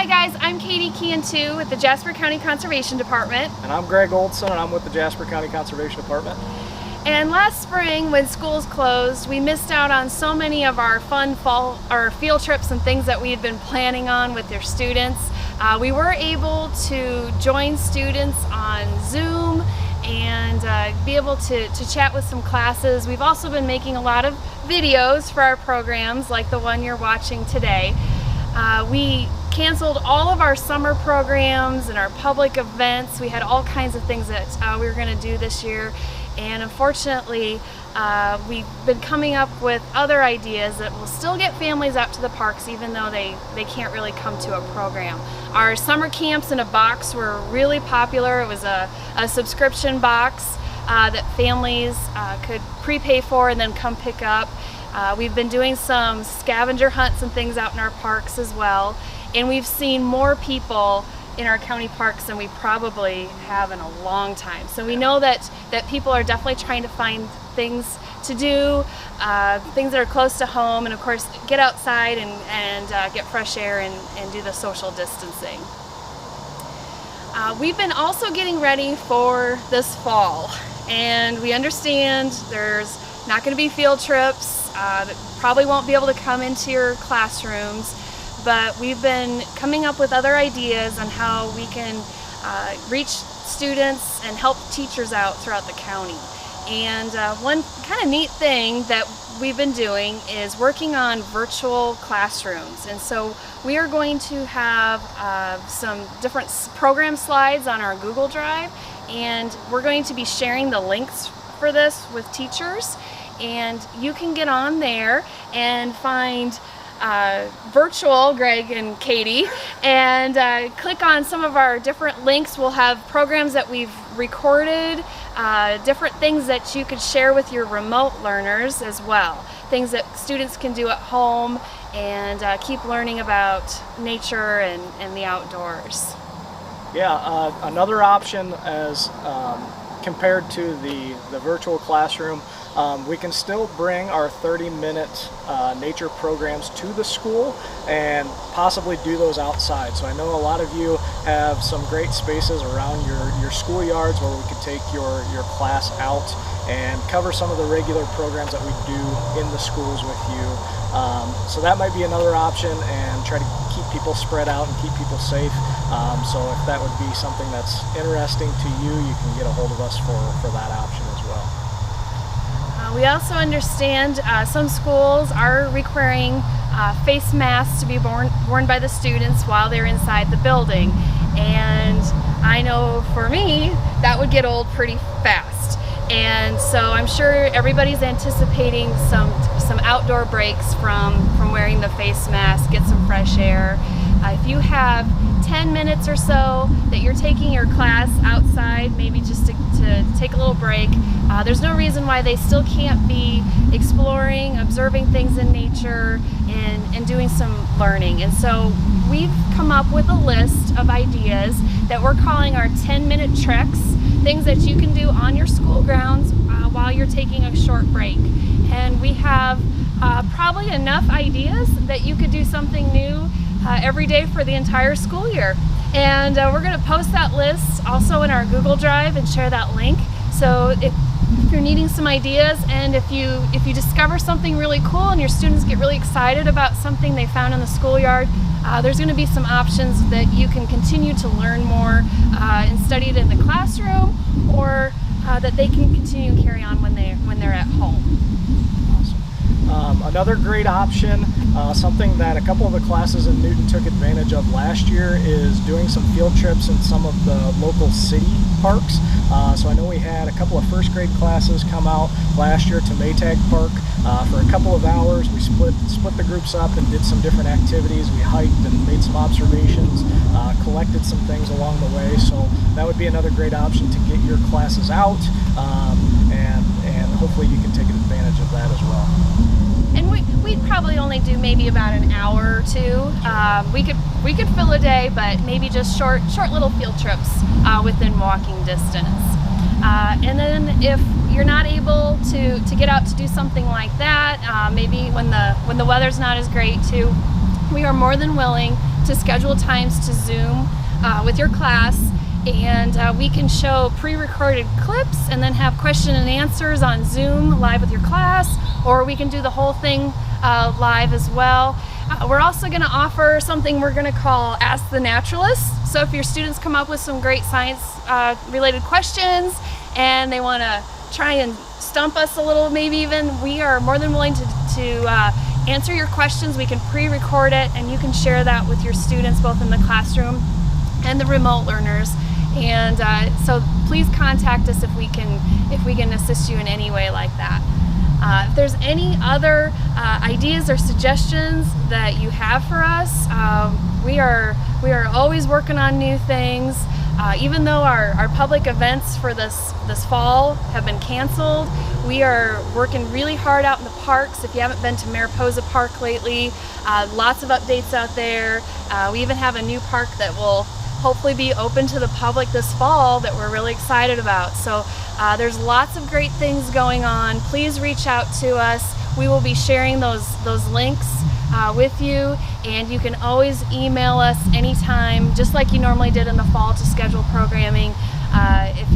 Hi guys, I'm Katie Kean-Tu with the Jasper County Conservation Department. And I'm Greg Oldson, and I'm with the Jasper County Conservation Department. And last spring, when schools closed, we missed out on so many of our fun fall or field trips and things that we had been planning on with your students. We were able to join students on Zoom and be able to chat with some classes. We've also been making a lot of videos for our programs, like the one you're watching today. We canceled all of our summer programs and our public events. We had all kinds of things that we were going to do this year, and unfortunately we've been coming up with other ideas that will still get families out to the parks even though they can't really come to a program. Our summer camps in a box were really popular. It was a subscription box that families could prepay for and then come pick up. We've been doing some scavenger hunts and things out in our parks as well, and we've seen more people in our county parks than we probably have in a long time. So we know that people are definitely trying to find things to do, things that are close to home, and of course get outside and get fresh air and do the social distancing. We've been also getting ready for this fall, and we understand there's not going to be field trips, that probably won't be able to come into your classrooms, but we've been coming up with other ideas on how we can reach students and help teachers out throughout the county. And one kind of neat thing that we've been doing is working on virtual classrooms. And so we are going to have some different program slides on our Google Drive, and we're going to be sharing the links for this with teachers. And you can get on there and find virtual Greg and Katie and click on some of our different links. We'll have programs that we've recorded, different things that you could share with your remote learners as well, things that students can do at home and keep learning about nature and the outdoors. Yeah, another option as compared to the virtual classroom, we can still bring our 30-minute nature programs to the school and possibly do those outside. So I know a lot of you have some great spaces around your schoolyards where we could take your class out and cover some of the regular programs that we do in the schools with you. So that might be another option, and try to keep people spread out and keep people safe. So if that would be something that's interesting to you, you can get a hold of us for that option as well. We also understand some schools are requiring face masks to be worn by the students while they're inside the building. And I know for me, that would get old pretty fast. And so I'm sure everybody's anticipating some outdoor breaks from wearing the face mask, get some fresh air. If you have 10 minutes or so that you're taking your class outside, maybe just to take a little break, there's no reason why they still can't be exploring, observing things in nature, and doing some learning. And so we've come up with a list of ideas that we're calling our 10-minute treks, things that you can do on your school grounds while you're taking a short break. And we have probably enough ideas that you could do something new every day for the entire school year. And we're going to post that list also in our Google Drive and share that link. So if you're needing some ideas, and if you discover something really cool and your students get really excited about something they found in the schoolyard, there's going to be some options that you can continue to learn more and study it in the classroom, or that they can continue to carry on when they're at home. Another great option, something that a couple of the classes in Newton took advantage of last year, is doing some field trips in some of the local city parks. So I know we had a couple of first grade classes come out last year to Maytag Park for a couple of hours. We split the groups up and did some different activities. We hiked and made some observations, collected some things along the way. So that would be another great option to get your classes out, and hopefully you can take advantage of that as well. And we'd probably only do maybe about an hour or two. We could fill a day, but maybe just short little field trips within walking distance. And then if you're not able to get out to do something like that, maybe when the weather's not as great too, we are more than willing to schedule times to Zoom with your class, and we can show pre-recorded clips and then have question and answers on Zoom live with your class, or we can do the whole thing live as well. We're also going to offer something we're going to call Ask the Naturalist. So if your students come up with some great science related questions and they want to try and stump us a little, maybe even, we are more than willing to answer your questions. We can pre-record it and you can share that with your students both in the classroom and the remote learners. And so please contact us if we can assist you in any way like that. If there's any other ideas or suggestions that you have for us, we are always working on new things. Even though our public events for this fall have been canceled, we are working really hard out in the parks. If you haven't been to Mariposa Park lately, lots of updates out there. We even have a new park that will hopefully be open to the public this fall that we're really excited about. So there's lots of great things going on. Please reach out to us. We will be sharing those links with you, and you can always email us anytime, just like you normally did in the fall, to schedule programming if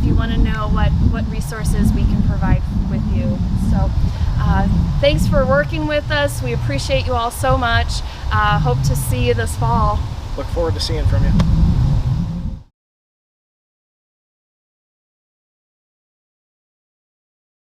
you want to know what resources we can provide with you. So thanks for working with us. We appreciate you all so much. Hope to see you this fall. Look forward to seeing from you.